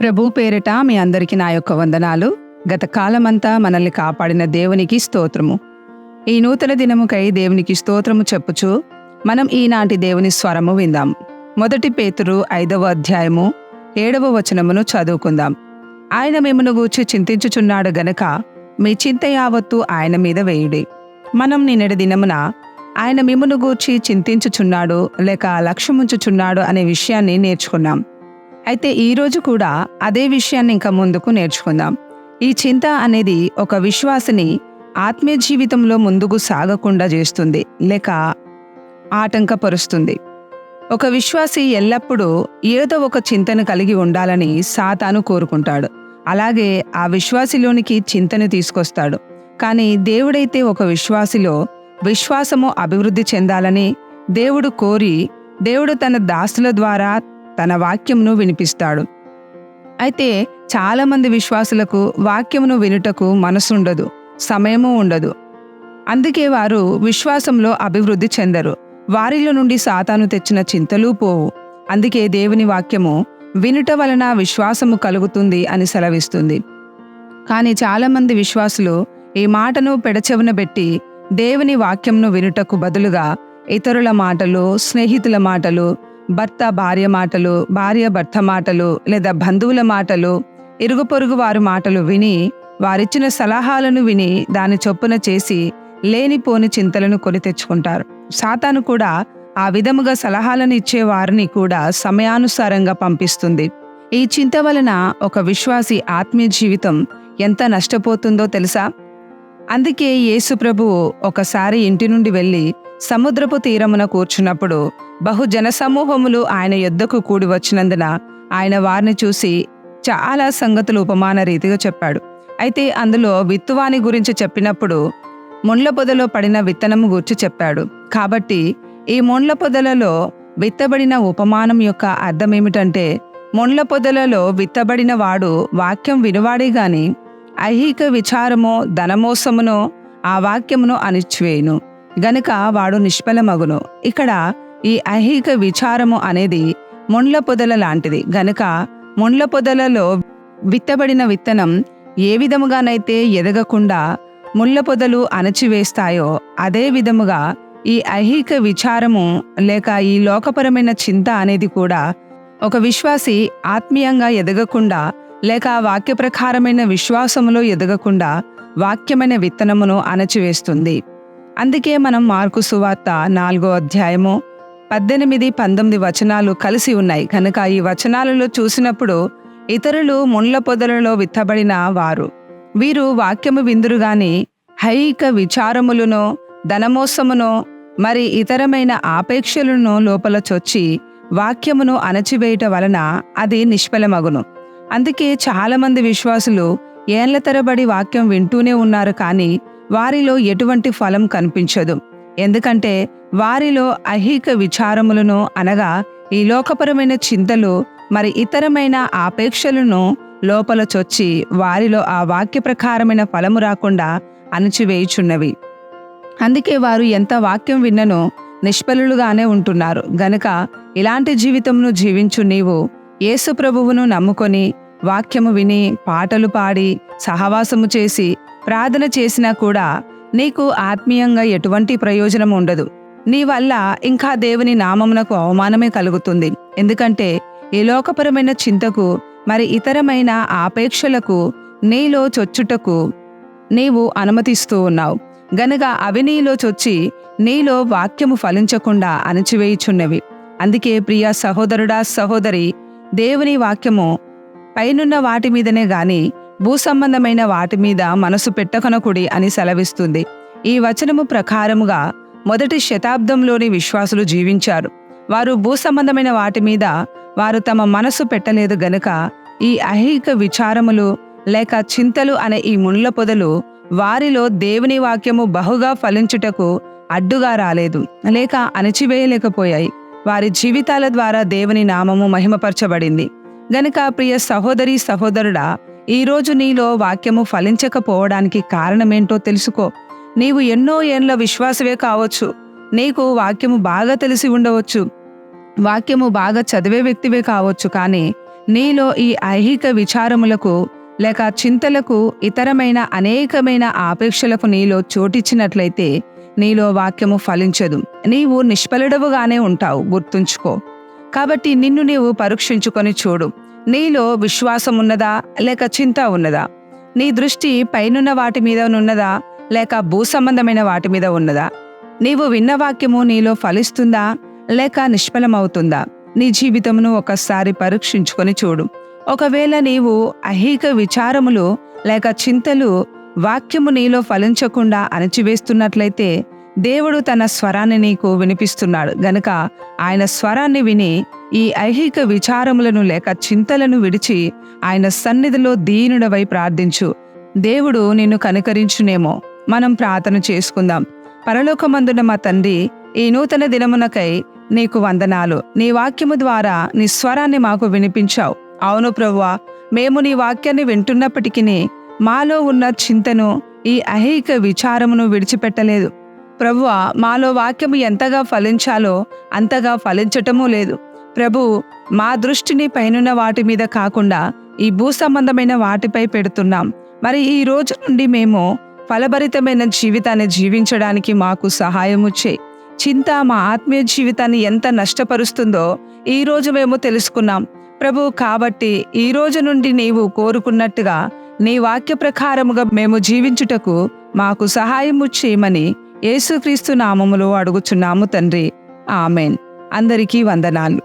ప్రభు పేరిట మీ అందరికీ నా యొక్క వందనాలు. గత కాలమంతా మనల్ని కాపాడిన దేవునికి స్తోత్రము. ఈ నూతన దినముకై దేవునికి స్తోత్రము చెప్పుచు మనం ఈనాటి దేవుని స్వరము విందాం. 1 పేతురు 5వ అధ్యాయము 7వ వచనమును చదువుకుందాం. ఆయన మిమ్మును గూర్చి చింతించుచున్నాడు గనక మీ చింత యావత్తు ఆయన మీద వేయుడి. మనం నిన్నటి దినమున ఆయన మిమ్మును గూర్చి చింతించుచున్నాడు లేక లక్ష్యముంచుచున్నాడు అనే విషయాన్ని నేర్చుకున్నాం. అయితే ఈరోజు కూడా అదే విషయాన్ని ఇంకా ముందుకు నేర్చుకుందాం. ఈ చింత అనేది ఒక విశ్వాసిని ఆత్మీయ జీవితంలో ముందుకు సాగకుండా చేస్తుంది లేక ఆటంకపరుస్తుంది. ఒక విశ్వాసి ఎల్లప్పుడూ ఏదో ఒక చింతను కలిగి ఉండాలని సాతాను కోరుకుంటాడు. అలాగే ఆ విశ్వాసిలోనికి చింతను తీసుకొస్తాడు. కానీ దేవుడైతే ఒక విశ్వాసిలో విశ్వాసము అభివృద్ధి చెందాలని దేవుడు కోరి దేవుడు తన దాసుల ద్వారా తన వాక్యమును వినిపిస్తాడు. అయితే చాలామంది విశ్వాసులకు వాక్యమును వినుటకు మనసుండదు, సమయము ఉండదు. అందుకే వారు విశ్వాసంలో అభివృద్ధి చెందరు. వారిలో నుండి సాతాను తెచ్చిన చింతలు పోవు. అందుకే దేవుని వాక్యము వినుట వలన విశ్వాసము కలుగుతుంది అని సెలవిస్తుంది. కానీ చాలామంది విశ్వాసులు ఈ మాటను పెడచెవిన పెట్టి దేవుని వాక్యంను వినుటకు బదులుగా ఇతరుల మాటలు, స్నేహితుల మాటలు, భర్త భార్య మాటలు, భార్య భర్త మాటలు లేదా బంధువుల మాటలు, ఇరుగు పొరుగు వారి మాటలు విని వారిచ్చిన సలహాలను విని దాని చొప్పున చేసి లేనిపోని చింతలను కొని తెచ్చుకుంటారు. సాతాను కూడా ఆ విధముగా సలహాలను ఇచ్చే వారిని కూడా సమయానుసారంగా పంపిస్తుంది. ఈ చింత వలన ఒక విశ్వాసి ఆత్మీయ జీవితం ఎంత నష్టపోతుందో తెలుసా? అందుకే యేసు ప్రభువు ఒకసారి ఇంటి నుండి వెళ్ళి సముద్రపు తీరమున కూర్చున్నప్పుడు బహుజన సమూహములు ఆయన యొద్దకు కూడి వచ్చినందున ఆయన వారిని చూసి చాలా సంగతులు ఉపమాన రీతిగా చెప్పాడు. అయితే అందులో విత్తువాని గురించి చెప్పినప్పుడు ముండ్ల పొదలో పడిన విత్తనము గూర్చి చెప్పాడు. కాబట్టి ఈ ముండ్ల పొదలలో విత్తబడిన ఉపమానం యొక్క అర్థం ఏమిటంటే, ముండ్ల పొదలలో విత్తబడిన వాడు వాక్యం వినువాడే గాని ఐహిక విచారమో ధనమోసమునో ఆ వాక్యమును అణిచివేయును గనుక వాడు నిష్ఫలమగును. ఇక్కడ ఈ ఐహిక విచారము అనేది ముండ్ల పొదల లాంటిది గనుక ముండ్ల పొదలలో విత్తబడిన విత్తనం ఏ విధముగానైతే ఎదగకుండా ముళ్ళ పొదలు అణచివేస్తాయో అదే విధముగా ఈ ఐహిక విచారము లేక ఈ లోకపరమైన చింత అనేది కూడా ఒక విశ్వాసి ఆత్మీయంగా ఎదగకుండా లేక వాక్య ప్రకారమైన విశ్వాసములో ఎదగకుండా వాక్యమైన విత్తనమును అణచివేస్తుంది. అందుకే మనం మార్కు సువార్త 4వ అధ్యాయము 18-19 వచనాలు కలిసి ఉన్నాయి కనుక ఈ వచనాలలో చూసినప్పుడు ఇతరులు ముండ్ల పొదలలో విత్తబడిన వారు, వీరు వాక్యము విందురు గాని ఐహిక విచారములను ధనమోసమును మరి ఇతరమైన ఆపేక్షలను లోపల చొచ్చి వాక్యమును అణచివేయట వలన అది నిష్ఫలమగును. అందుకే చాలామంది విశ్వాసులు ఏళ్ల తరబడి వాక్యం వింటూనే ఉన్నారు కానీ వారిలో ఎటువంటి ఫలం కనిపించదు. ఎందుకంటే వారిలో ఐహిక విచారములను అనగా ఈ లోకపరమైన చింతలు మరి ఇతరమైన ఆపేక్షలను లోపల చొచ్చి వారిలో ఆ వాక్య ప్రకారమైన ఫలము రాకుండా అణచివేయుచున్నవి. అందుకే వారు ఎంత వాక్యం విన్ననో నిష్ఫలులుగానే ఉంటున్నారు. గనుక ఇలాంటి జీవితంను జీవించు నీవు యేసు ప్రభువును నమ్ముకొని వాక్యము విని పాటలు పాడి సహవాసము చేసి ప్రార్థన చేసినా కూడా నీకు ఆత్మీయంగా ఎటువంటి ప్రయోజనం ఉండదు. నీ వల్ల ఇంకా దేవుని నామమునకు అవమానమే కలుగుతుంది. ఎందుకంటే ఈ లోకపరమైన చింతకు మరి ఇతరమైన ఆపేక్షలకు నీలో చొచ్చుటకు నీవు అనుమతిస్తూ ఉన్నావు గనుక అవి నీలో చొచ్చి నీలో వాక్యము ఫలించకుండా అణచివేయుచున్నవి. అందుకే ప్రియ సహోదరుడా సహోదరి, దేవుని వాక్యము పైనున్న వాటి మీదనే గాని భూసంబంధమైన వాటి మీద మనసు పెట్టకనకుడి అని సెలవిస్తుంది. ఈ వచనము ప్రకారముగా 1వ శతాబ్దంలోని విశ్వాసులు జీవించారు. వారు భూసంబంధమైన వాటి మీద వారు తమ మనసు పెట్టలేదు గనుక ఈ ఐహిక విచారములు లేక చింతలు అనే ఈ ముళ్ళ పొదలు వారిలో దేవుని వాక్యము బహుగా ఫలించుటకు అడ్డుగా రాలేదు లేక అణచివేయలేకపోయాయి. వారి జీవితాల ద్వారా దేవుని నామము మహిమపరచబడింది. గనుక ప్రియ సహోదరి సహోదరుడా, ఈరోజు నీలో వాక్యము ఫలించకపోవడానికి కారణమేంటో తెలుసుకో. నీవు ఎన్నో ఏండ్ల విశ్వాసవే కావచ్చు, నీకు వాక్యము బాగా తెలిసి ఉండవచ్చు, వాక్యము బాగా చదివే వ్యక్తివే కావచ్చు, కానీ నీలో ఈ ఐహిక విచారములకు లేక చింతలకు ఇతరమైన అనేకమైన ఆపేక్షలకు నీలో చోటిచ్చినట్లయితే నీలో వాక్యము ఫలించదు. నీవు నిష్ఫలుడవుగానే ఉంటావు, గుర్తుంచుకో. కాబట్టి నిన్ను నీవు పరీక్షించుకొని చూడు. నీలో విశ్వాసం ఉన్నదా లేక చింత ఉన్నదా? నీ దృష్టి పైనున్న వాటి మీద ఉన్నదా లేక భూ సంబంధమైన వాటి మీద ఉన్నదా? నీవు విన్న వాక్యము నీలో ఫలిస్తుందా లేక నిష్ఫలమవుతుందా? నీ జీవితమును ఒకసారి పరీక్షించుకొని చూడు. ఒకవేళ నీవు ఐహిక విచారములు లేక చింతలు వాక్యము నీలో ఫలించకుండా అణచివేస్తున్నట్లయితే దేవుడు తన స్వరాన్ని నీకు వినిపిస్తున్నాడు గనుక ఆయన స్వరాన్ని విని ఈ ఐహిక విచారములను లేక చింతలను విడిచి ఆయన సన్నిధిలో దీనుడవై ప్రార్థించు. దేవుడు నిన్ను కనికరించునేమో. మనం ప్రార్థన చేసుకుందాం. పరలోకమందున మా తండ్రి, ఈ నూతన దినమునకై నీకు వందనాలు. నీ వాక్యము ద్వారా నీ స్వరాన్ని మాకు వినిపించావు. అవును ప్రభువా, మేము నీ వాక్యాన్ని వింటున్నప్పటికీ మాలో ఉన్న చింతను, ఈ ఐహిక విచారమును విడిచిపెట్టలేదు. ప్రభువా, మాలో వాక్యము ఎంతగా ఫలించాలో అంతగా ఫలించటమూ లేదు. ప్రభు, మా దృష్టిని పైనున్న వాటి మీద కాకుండా ఈ భూ సంబంధమైన వాటిపై పెడుతున్నాం. మరి ఈ రోజు నుండి మేము ఫలభరితమైన జీవితాన్ని జీవించడానికి మాకు సహాయము చేయి. చింత మా ఆత్మీయ జీవితాన్ని ఎంత నష్టపరుస్తుందో ఈ రోజు మేము తెలుసుకున్నాం ప్రభు. కాబట్టి ఈ రోజు నుండి నీవు కోరుకున్నట్టుగా నీ వాక్య ప్రకారముగా మేము జీవించుటకు మాకు సహాయము చేయమని యేసుక్రీస్తు నామములో అడుగుచున్నాము తండ్రి. ఆమెన్. అందరికీ వందనాలు.